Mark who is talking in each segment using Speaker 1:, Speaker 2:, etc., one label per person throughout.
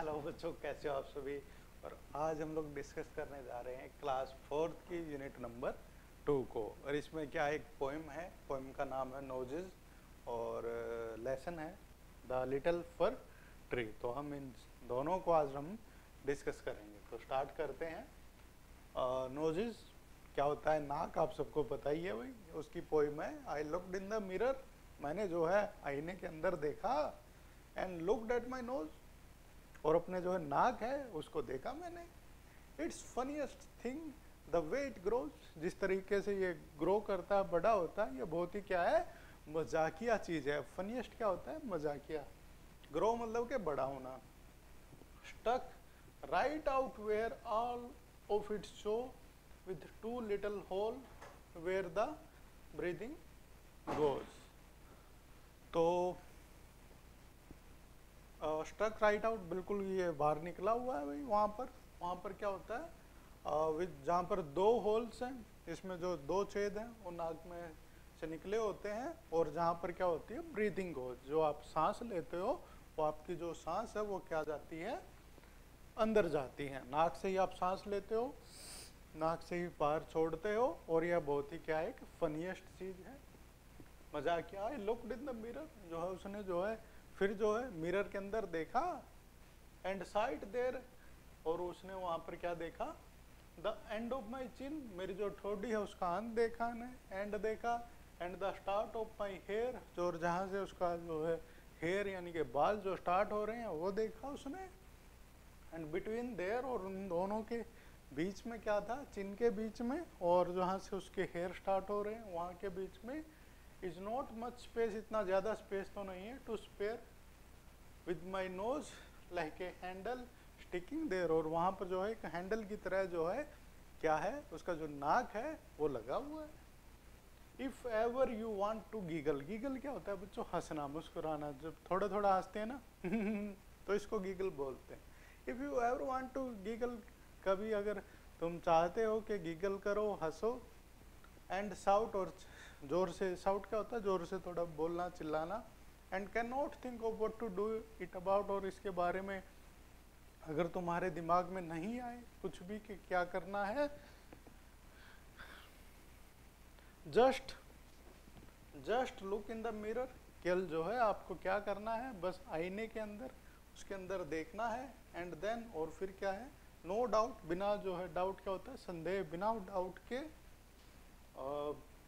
Speaker 1: Hello बच्चों, कैसे हो आप सभी। और आज हम लोग डिस्कस करने जा रहे हैं क्लास 4 की यूनिट नंबर 2 को। और इसमें क्या एक पोएम है, पोएम का नाम है नोजेस और लेसन है द लिटिल फर ट्री। तो हम इन दोनों को आज हम डिस्कस करेंगे। तो स्टार्ट करते हैं। नोजेस क्या होता है? नाक आप सबको पता ही है भाई। उसकी पोएम है I looked in the mirror, मैंने जो है आईने के अंदर देखा, and looked at my nose, और अपने जो है नाक है उसको देखा मैंने। It's funniest thing the way it grows, जिस तरीके से ये ग्रो करता है, बड़ा होता है, ये बहुत ही क्या है, मजाकिया चीज है। फनीएस्ट क्या होता है? मजाकिया। ग्रो मतलब के बड़ा होना। Stuck right out where all of it show with two little hole where the breathing goes. तो स्ट्रक राइट आउट, बिल्कुल ये बाहर निकला हुआ है भाई। वहाँ पर क्या होता है, विद जहाँ पर दो होल्स हैं, इसमें जो दो छेद हैं वो नाक में से निकले होते हैं, और जहाँ पर क्या होती है, ब्रीदिंग होल, जो आप सांस लेते हो वो आपकी जो सांस है वो क्या जाती है, अंदर जाती है। नाक से ही आप सांस लेते हो, नाक से ही बाहर छोड़ते हो, और यह बहुत ही क्या है, एक फनीएस्ट चीज है, मजाकिया। I looked in the mirror, जो है उसने जो है फिर जो है मिरर के अंदर देखा, एंड साइट देयर, और उसने वहां पर क्या देखा, द एंड ऑफ माई चिन, मेरी जो ठोडी है उसका अंत देखा ने, एंड देखा, and the start of my hair, जो जहाँ से उसका जो है हेयर यानी कि बाल जो स्टार्ट हो रहे हैं वो देखा उसने, एंड बिटवीन देयर, और उन दोनों के बीच में क्या था, चिन के बीच में और जहाँ से उसके हेयर स्टार्ट हो रहे हैं वहाँ के बीच में, इज नॉट मच स्पेस, इतना ज़्यादा स्पेस तो नहीं है, to spare with my nose like a handle sticking there, और वहाँ पर जो है एक हैंडल की तरह जो है क्या है, उसका जो नाक है वो लगा हुआ है। If ever you want to giggle, giggle क्या होता है बच्चों? हंसना, मुस्कुराना, जब थोड़ा थोड़ा हंसते हैं ना तो इसको गीगल बोलते हैं। If you ever want to giggle, कभी अगर तुम चाहते हो कि गीगल करो, हंसो, एंड साउट, और जोर से, साउट क्या होता है, जोर से थोड़ा बोलना, चिल्लाना, and can not think of what to do it about, और इसके बारे में अगर तुम्हारे दिमाग में नहीं आए कुछ भी कि क्या करना है, just look in the mirror, केवल जो है आपको क्या करना है, बस आईने के अंदर, उसके अंदर देखना है, एंड देन, और फिर क्या है, नो डाउट, बिना जो है, डाउट क्या होता है, संदेह, बिना डाउट के,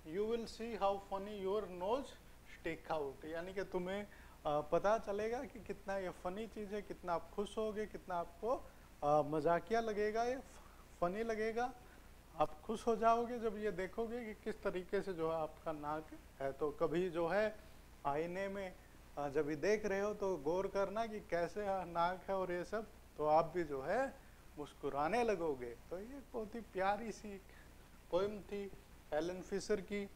Speaker 1: you will see how funny your nose stick out, यानी कि तुम्हें पता चलेगा कि कितना ये फनी चीज़ है, कितना आप खुश होगे, कितना आपको मजाकिया लगेगा, ये फनी लगेगा। आप खुश हो जाओगे जब ये देखोगे कि किस तरीके से जो है आपका नाक है। तो कभी जो है आईने में जब ये देख रहे हो तो गौर करना कि कैसे नाक है और ये सब, तो आप भी जो है मुस्कुराने लगोगे। तो ये बहुत ही प्यारी सी पोएम थी एलन फिशर की,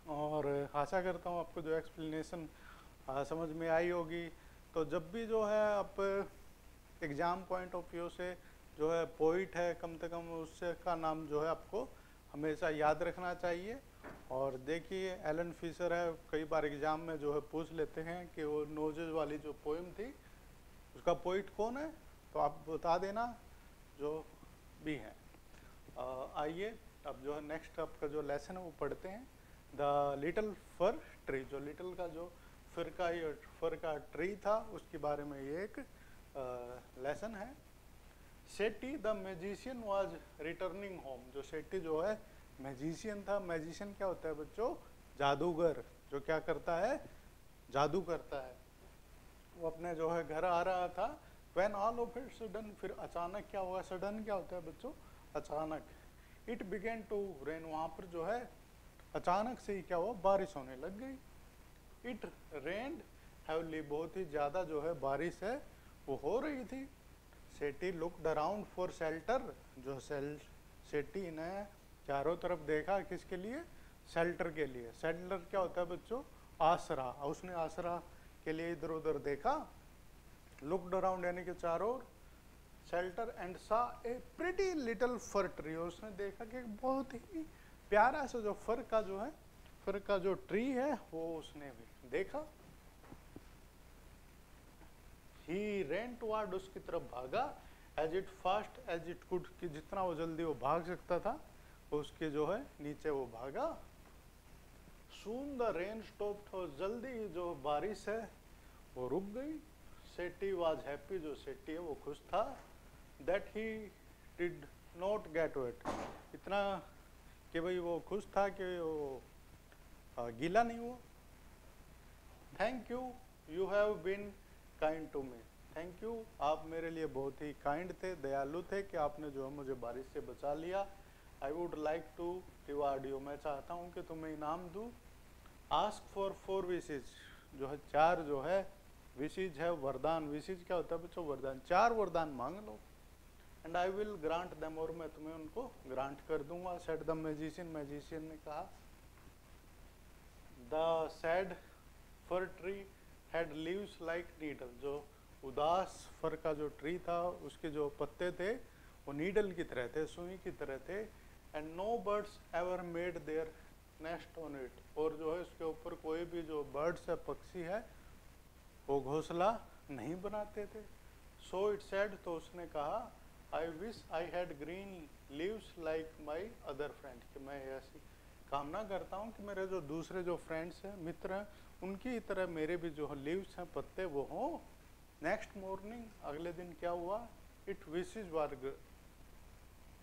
Speaker 1: और आशा करता हूँ आपको जो एक्सप्लेनेशन समझ में आई होगी। तो जब भी जो है आप एग्ज़ाम पॉइंट ऑफ व्यू से जो है पोइट है, कम से कम उससे का नाम जो है आपको हमेशा याद रखना चाहिए। और देखिए एलन फिशर है, कई बार एग्ज़ाम में जो है पूछ लेते हैं कि वो नोजेस वाली जो पोएम थी उसका पोइट कौन है, तो आप बता देना जो भी है। आइए अब जो है नेक्स्ट आपका जो लेसन है वो पढ़ते हैं, द लिटिल फर ट्री। जो लिटिल का जो फर का ट्री था उसके बारे में ये एक लेसन है। Seti the magician was returning home, जो सेटी जो है मैजिशियन था। मैजिशियन क्या होता है बच्चों? जादूगर, जो क्या करता है, जादू करता है। वो अपने जो है घर आ रहा था, when all of it sudden, फिर अचानक क्या हुआ, सडन क्या होता है बच्चों? अचानक। इट बिगेन टू रेन, वहाँ पर जो है अचानक से ही क्या हुआ, बारिश होने लग गई। इट रेन्ड हैवली, बहुत ही ज़्यादा जो है बारिश है वो हो रही थी। सेटी लुक्ड अराउंड फॉर शेल्टर, जो सेटी ने चारों तरफ देखा, किसके लिए? शेल्टर के लिए। शेल्टर क्या होता है बच्चों? आसरा। उसने आसरा के लिए इधर उधर देखा, लुक्ड अराउंड यानी कि चारों ओर, शेल्टर, एंड सा ए प्रिटी लिटिल फर ट्री, उसने देखा कि बहुत ही प्यारा सा जो फर का जो है, फर का जो ट्री है वो उसने भी देखा। ही ran toward, उसकी तरफ भागा, as it fast as it could, कि जितना वो जल्दी वो भाग सकता था उसके जो है नीचे वो भागा. Soon the rain stopped, और जल्दी जो बारिश है वो रुक गई. Seti was happy, जो सेठी है वो खुश था. That he did not get wet, इतना कि भाई वो खुश था कि वो गीला नहीं हुआ. Thank you, you have been kind to me. Thank you, आप मेरे लिए बहुत ही काइंड थे, दयालु थे कि आपने जो है मुझे बारिश से बचा लिया. I would like to reward you, मैं चाहता हूँ कि तुम्हें इनाम दूँ. आस्क फॉर 4 विशेज, जो है 4 जो है विशेज है वरदान. विशेज क्या होता है बच्चों? वरदान. 4 वरदान मांग लो. And I will grant them, और मैं तुम्हें उनको ग्रांट कर दूंगा. सेड द मैजिशियन, मैजिशियन ने कहा. The sad for tree had leaves like needle, जो उदास फर का जो ट्री था उसके जो पत्ते थे वो नीडल की तरह थे, सुई की तरह थे. And no birds ever made their nest on it, और जो है उसके ऊपर कोई भी जो बर्ड्स है, पक्षी है, वो घोंसला नहीं बनाते थे. सो इट सेड, तो उसने कहा, आई wish I had green leaves like my other friend, कि मैं ऐसी कामना करता हूँ कि मेरे जो दूसरे जो फ्रेंड्स हैं, मित्र हैं, उनकी तरह मेरे भी जो लीव्स हैं, पत्ते, वो हों. नेक्स्ट मॉर्निंग, अगले दिन क्या हुआ? इट विशेज वर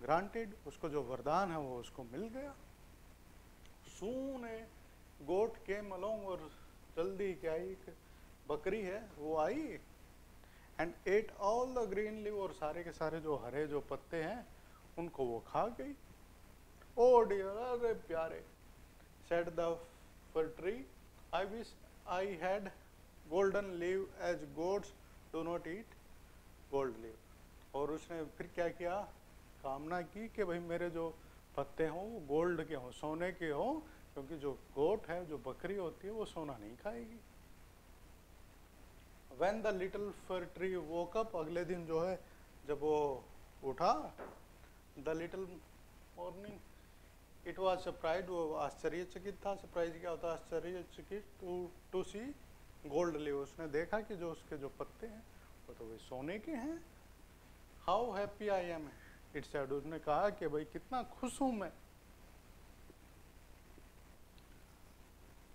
Speaker 1: ग्रांटेड, उसको जो वरदान है वो उसको मिल गया. सून ए गोट केम अलोंग, और जल्दी क्या आई, एक बकरी है वो आई. And ate all the green leave, और सारे के सारे जो हरे जो पत्ते हैं उनको वो खा गई. ओ डियर, अरे प्यारे. Said the fir tree, I wish I had golden leave as gods do not eat gold leave. और उसने फिर क्या किया? कामना की कि भाई मेरे जो पत्ते हों वो गोल्ड के हों, सोने के हों, क्योंकि जो गोट है, जो बकरी होती है, वो सोना नहीं खाएगी. When the little fir tree woke up, अगले दिन जो है जब वो उठा, the little morning, it was surprised, वो आश्चर्यचकित था. सरप्राइज क्या होता है? आश्चर्यचकित. to see gold leaf, उसने देखा कि जो उसके जो पत्ते हैं वो तो भाई सोने के हैं. how happy I am, it said, उसने कहा कि भाई कितना खुश हूँ मैं.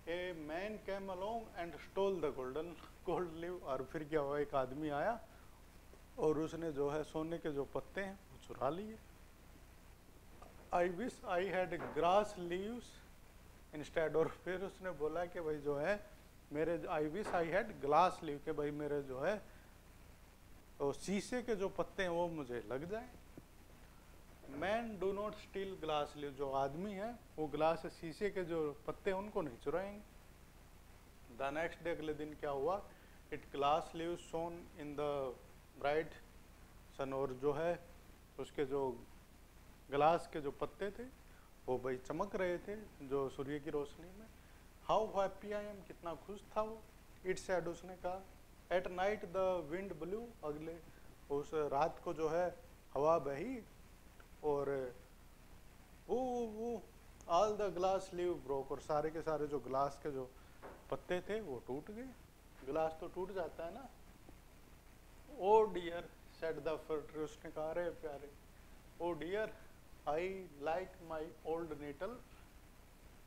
Speaker 1: A man came along and stole the gold leaf, और फिर क्या हुआ? एक आदमी आया और उसने जो है सोने के जो पत्ते हैं वो चुरा लिए. I wish I had grass leaves instead, और फिर उसने बोला कि भाई जो है मेरे, I wish I had glass leaf, के भाई मेरे जो है तो शीशे के जो पत्ते हैं वो मुझे लग जाए. Man do not steel glass leave, जो आदमी है वो ग्लास शीशे के जो पत्ते हैं उनको नहीं चुराएंगे. द नेक्स्ट डे, अगले दिन क्या हुआ? It glass leave shone in the bright sun, और जो है उसके जो ग्लास के जो पत्ते थे वो भाई चमक रहे थे जो सूर्य की रोशनी में. हाउ हैप्पी आई एम, कितना खुश था वो. इट सेड, उसने कहा. At night the wind blue, अगले उस रात को जो है हवा बही, और वो all the glass leave broke, और सारे के सारे जो ग्लास के जो पत्ते थे वो टूट गए. ग्लास तो टूट जाता है ना. Oh dear, said the fir tree, उसने कहा, अरे प्यारे. Oh dear, I like my old needle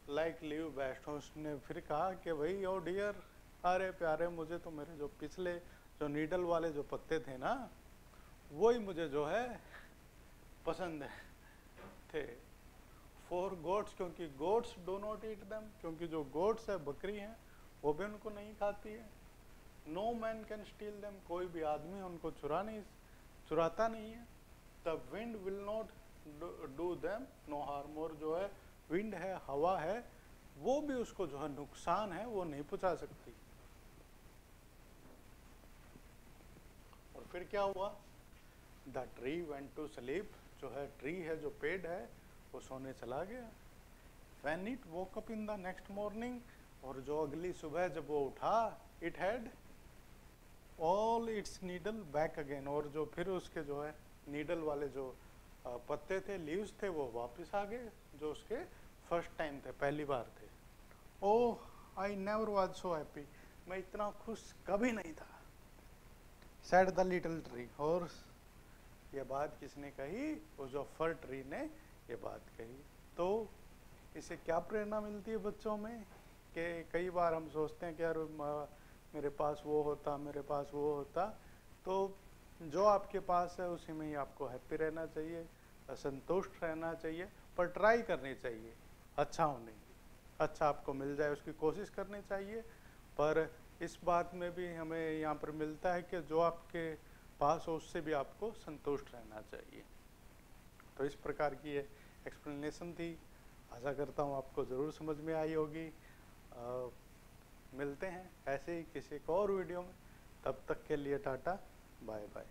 Speaker 1: like leave best. उसने फिर कहा कि भाई ओ डियर, अरे प्यारे, मुझे तो मेरे जो पिछले जो नीडल वाले जो पत्ते थे ना, वही मुझे जो है पसंद थे. फॉर गोट्स, क्योंकि goats do not eat them, क्योंकि जो गोट्स है, बकरी हैं, वो भी उनको नहीं खाती है. No man can steal them, कोई भी आदमी उनको चुराता नहीं है. The wind will not do them no harm, और जो है विंड है, हवा है, वो भी उसको जो है नुकसान है वो नहीं पहुंचा सकती. और फिर क्या हुआ? The tree went to sleep, जो है ट्री है, जो पेड़ है, वो सोने चला गया. When it woke up in the next morning, और जो अगली सुबह जब वो उठा, it had all its needle back again, और जो फिर उसके जो है नीडल वाले जो पत्ते थे, लीव्स थे, वो वापस आ गए जो उसके फर्स्ट टाइम थे, पहली बार थे. Oh, I never was so happy, मैं इतना खुश कभी नहीं था. Said the little tree. और ये बात किसने कही? वो जो फर ट्री ने ये बात कही। तो इससे क्या प्रेरणा मिलती है बच्चों में कि कई बार हम सोचते हैं कि यार मेरे पास वो होता, मेरे पास वो होता। तो जो आपके पास है उसी में ही आपको हैप्पी रहना चाहिए, संतुष्ट रहना चाहिए, पर ट्राई करनी चाहिए अच्छा होने की। अच्छा आपको मिल जाए उसकी कोशिश करनी चाहिए। पर इस बात में भी हमें यहाँ पर मिलता है कि जो आपके पास हो उससे भी आपको संतुष्ट रहना चाहिए। तो इस प्रकार की ये एक्सप्लेनेशन थी। आशा करता हूँ आपको ज़रूर समझ में आई होगी। मिलते हैं ऐसे ही किसी एक और वीडियो में। तब तक के लिए टाटा, बाय बाय।